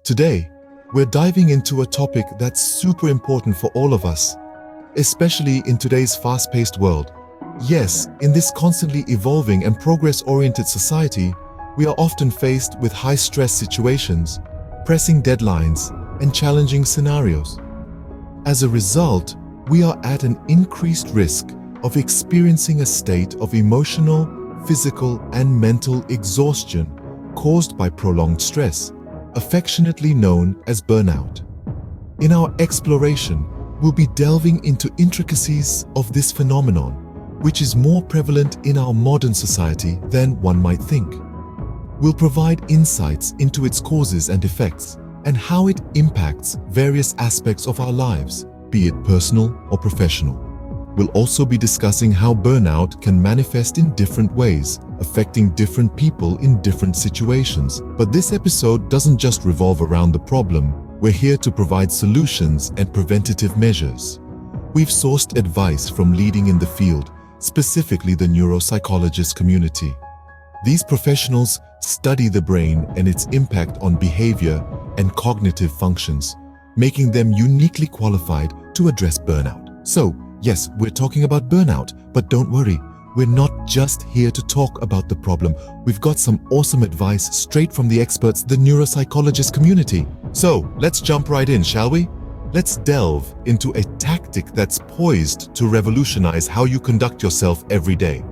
Today, we're diving into a topic that's super important for all of us, especially in today's fast-paced world. Yes, in this constantly evolving and progress-oriented society, we are often faced with high-stress situations, pressing deadlines, and challenging scenarios. As a result, we are at an increased risk of experiencing a state of emotional, physical, and mental exhaustion caused by prolonged stress, affectionately known as burnout. In our exploration, we'll be delving into intricacies of this phenomenon, which is more prevalent in our modern society than one might think. We'll provide insights into its causes and effects, and how it impacts various aspects of our lives, be it personal or professional. We'll also be discussing how burnout can manifest in different ways, affecting different people in different situations. But this episode doesn't just revolve around the problem. We're here to provide solutions and preventative measures. We've sourced advice from leading in the field, specifically the neuropsychologist community. These professionals study the brain and its impact on behavior and cognitive functions, making them uniquely qualified to address burnout. So, yes, we're talking about burnout, but don't worry, we're not just here to talk about the problem. We've got some awesome advice straight from the experts, the neuropsychologist community. So, let's jump right in, shall we? Let's delve into a tactic that's poised to revolutionize how you conduct yourself every day.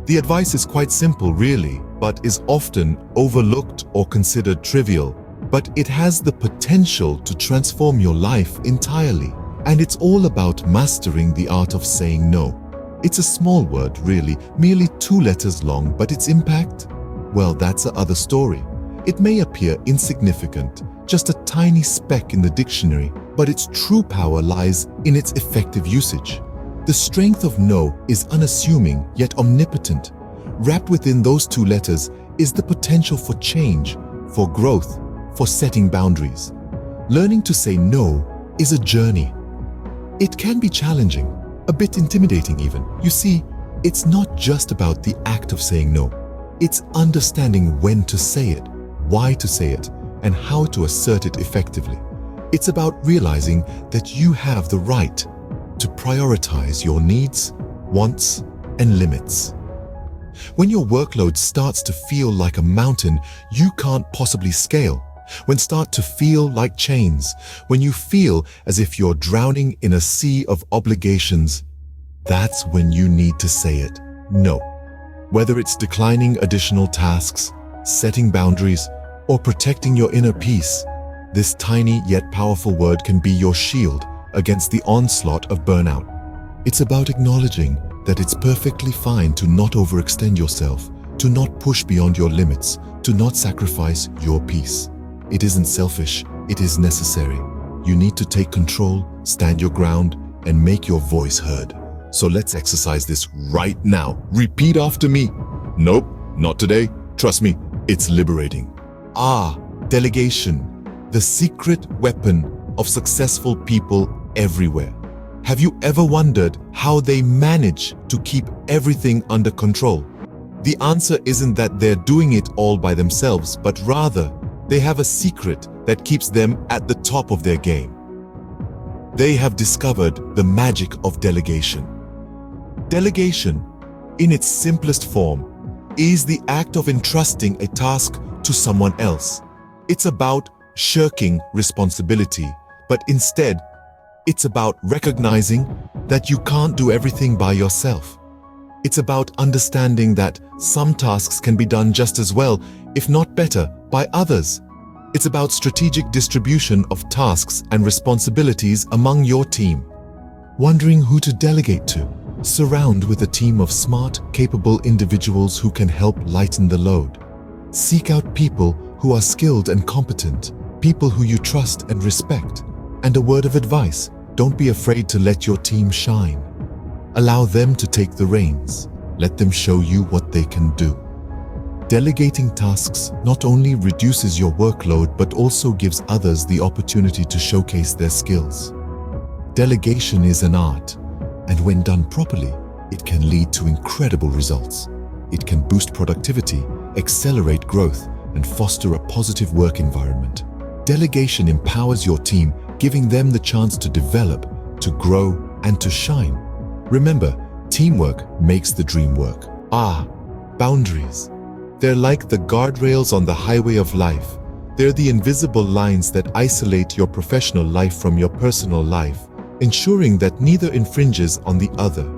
The advice is quite simple, really, but is often overlooked or considered trivial. But it has the potential to transform your life entirely. And it's all about mastering the art of saying no. It's a small word, really, merely 2 letters long, but its impact? Well, that's another story. It may appear insignificant, just a tiny speck in the dictionary, but its true power lies in its effective usage. The strength of no is unassuming yet omnipotent. Wrapped within those 2 letters is the potential for change, for growth, for setting boundaries. Learning to say no is a journey. It can be challenging, a bit intimidating even. You see, it's not just about the act of saying no. It's understanding when to say it, why to say it, and how to assert it effectively. It's about realizing that you have the right to prioritize your needs, wants, and limits. When your workload starts to feel like a mountain you can't possibly scale, when start to feel like chains, when you feel as if you're drowning in a sea of obligations, that's when you need to say it, no. Whether it's declining additional tasks, setting boundaries, or protecting your inner peace, this tiny yet powerful word can be your shield against the onslaught of burnout. It's about acknowledging that it's perfectly fine to not overextend yourself, to not push beyond your limits, to not sacrifice your peace. It isn't selfish, it is necessary. You need to take control, stand your ground, and make your voice heard. So let's exercise this right now. Repeat after me. Nope, not today. Trust me, it's liberating. Delegation, the secret weapon of successful people everywhere. Have you ever wondered how they manage to keep everything under control? The answer isn't that they're doing it all by themselves, but rather, they have a secret that keeps them at the top of their game. They have discovered the magic of delegation. Delegation, in its simplest form, is the act of entrusting a task to someone else. It's about shirking responsibility, but instead, it's about recognizing that you can't do everything by yourself. It's about understanding that some tasks can be done just as well, if not better, by others. It's about strategic distribution of tasks and responsibilities among your team. Wondering who to delegate to? Surround with a team of smart, capable individuals who can help lighten the load. Seek out people who are skilled and competent, people who you trust and respect. And a word of advice, don't be afraid to let your team shine. Allow them to take the reins. Let them show you what they can do. Delegating tasks not only reduces your workload but also gives others the opportunity to showcase their skills. Delegation is an art, and when done properly, it can lead to incredible results. It can boost productivity, accelerate growth, and foster a positive work environment. Delegation empowers your team, giving them the chance to develop, to grow, and to shine. Remember, teamwork makes the dream work. Boundaries. They're like the guardrails on the highway of life. They're the invisible lines that isolate your professional life from your personal life, ensuring that neither infringes on the other.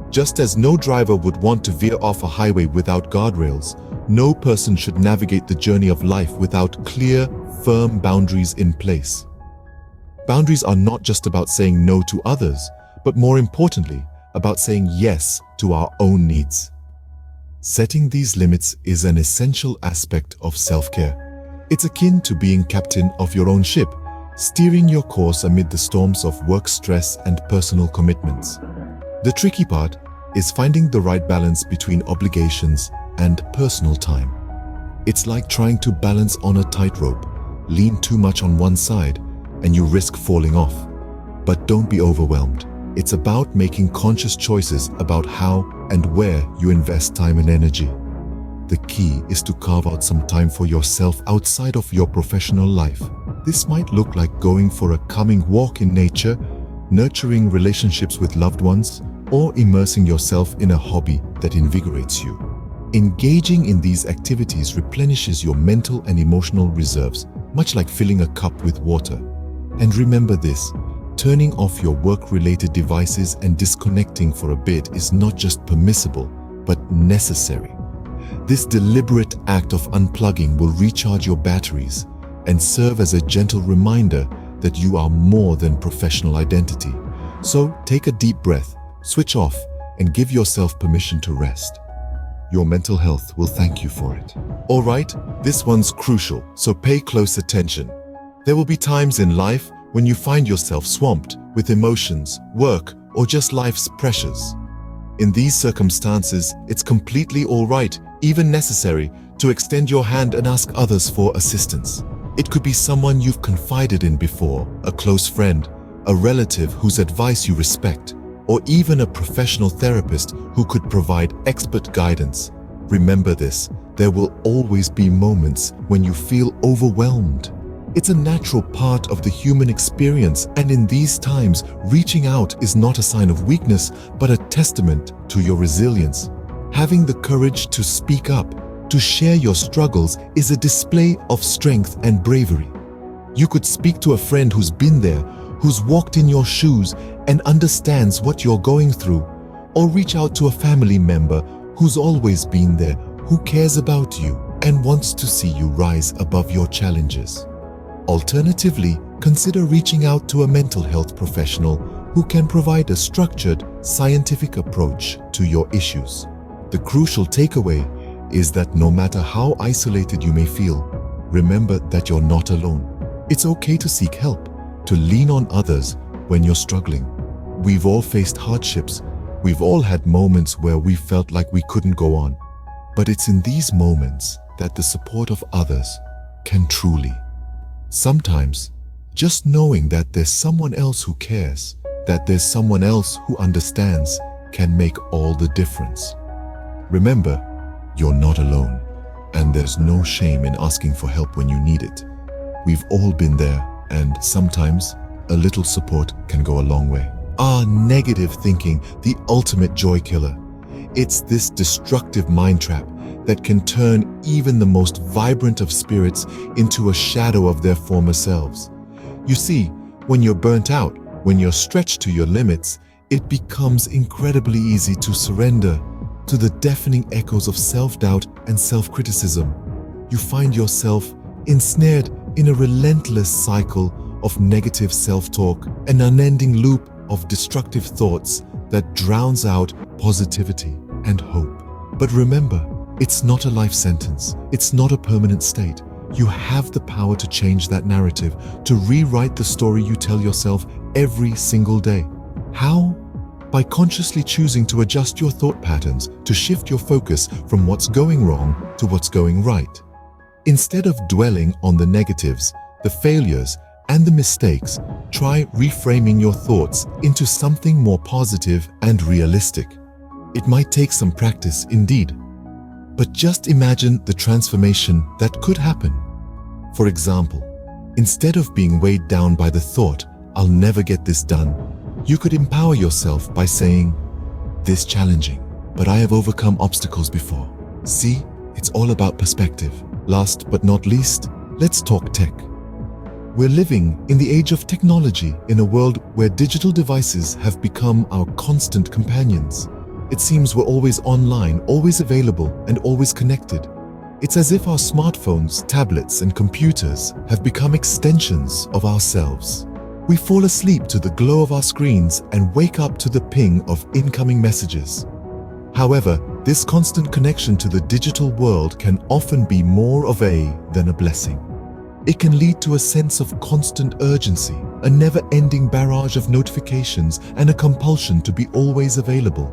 Just as no driver would want to veer off a highway without guardrails, no person should navigate the journey of life without clear, firm boundaries in place. Boundaries are not just about saying no to others, but more importantly, about saying yes to our own needs. Setting these limits is an essential aspect of self-care. It's akin to being captain of your own ship, steering your course amid the storms of work stress and personal commitments. The tricky part is finding the right balance between obligations and personal time. It's like trying to balance on a tightrope. Lean too much on one side and you risk falling off. But don't be overwhelmed. It's about making conscious choices about how and where you invest time and energy. The key is to carve out some time for yourself outside of your professional life. This might look like going for a calming walk in nature, nurturing relationships with loved ones, or immersing yourself in a hobby that invigorates you. Engaging in these activities replenishes your mental and emotional reserves, much like filling a cup with water. And remember this, turning off your work-related devices and disconnecting for a bit is not just permissible, but necessary. This deliberate act of unplugging will recharge your batteries and serve as a gentle reminder that you are more than professional identity. So take a deep breath, switch off, and give yourself permission to rest. Your mental health will thank you for it. All right, this one's crucial, so pay close attention. There will be times in life when you find yourself swamped with emotions, work, or just life's pressures. In these circumstances, it's completely all right, even necessary, to extend your hand and ask others for assistance. It could be someone you've confided in before, a close friend, a relative whose advice you respect, or even a professional therapist who could provide expert guidance. Remember this, there will always be moments when you feel overwhelmed. It's a natural part of the human experience, and in these times, reaching out is not a sign of weakness, but a testament to your resilience. Having the courage to speak up, to share your struggles, is a display of strength and bravery. You could speak to a friend who's been there, who's walked in your shoes and understands what you're going through, or reach out to a family member who's always been there, who cares about you and wants to see you rise above your challenges. Alternatively, consider reaching out to a mental health professional who can provide a structured, scientific approach to your issues. The crucial takeaway is that no matter how isolated you may feel, remember that you're not alone. It's okay to seek help, to lean on others when you're struggling. We've all faced hardships. We've all had moments where we felt like we couldn't go on. But it's in these moments that the support of others can truly. Sometimes, just knowing that there's someone else who cares, that there's someone else who understands, can make all the difference. Remember, you're not alone, and there's no shame in asking for help when you need it. We've all been there, and sometimes a little support can go a long way. Negative thinking, the ultimate joy killer. It's this destructive mind trap that can turn even the most vibrant of spirits into a shadow of their former selves. You see, when you're burnt out, when you're stretched to your limits, it becomes incredibly easy to surrender to the deafening echoes of self-doubt and self-criticism. You find yourself ensnared in a relentless cycle of negative self-talk, an unending loop of destructive thoughts that drowns out positivity and hope. But remember, it's not a life sentence. It's not a permanent state. You have the power to change that narrative, to rewrite the story you tell yourself every single day. How? By consciously choosing to adjust your thought patterns, to shift your focus from what's going wrong to what's going right. Instead of dwelling on the negatives, the failures, and the mistakes, try reframing your thoughts into something more positive and realistic. It might take some practice indeed, but just imagine the transformation that could happen. For example, Instead of being weighed down by the thought, "I'll never get this done," you could empower yourself by saying, "This challenging, but I have overcome obstacles before." See, it's all about perspective. Last but not least, let's talk tech. We're living in the age of technology, in a world where digital devices have become our constant companions. It seems we're always online, always available, and always connected. It's as if our smartphones, tablets, and computers have become extensions of ourselves. We fall asleep to the glow of our screens and wake up to the ping of incoming messages. However, this constant connection to the digital world can often be more of than a blessing. It can lead to a sense of constant urgency, a never-ending barrage of notifications, and a compulsion to be always available.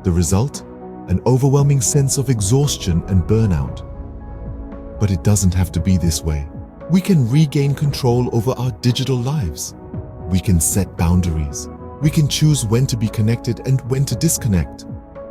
The result? An overwhelming sense of exhaustion and burnout. But it doesn't have to be this way. We can regain control over our digital lives. We can set boundaries. We can choose when to be connected and when to disconnect.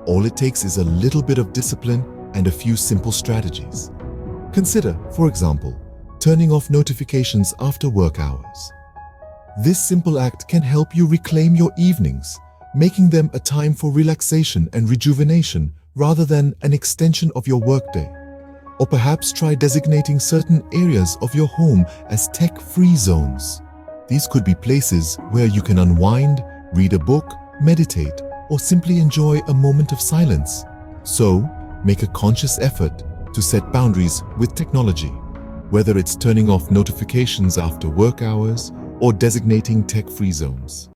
All it takes is a little bit of discipline and a few simple strategies. Consider, for example, turning off notifications after work hours. This simple act can help you reclaim your evenings, making them a time for relaxation and rejuvenation rather than an extension of your workday. Or perhaps try designating certain areas of your home as tech-free zones. These could be places where you can unwind, read a book, meditate, or simply enjoy a moment of silence. So, make a conscious effort to set boundaries with technology, whether it's turning off notifications after work hours or designating tech-free zones.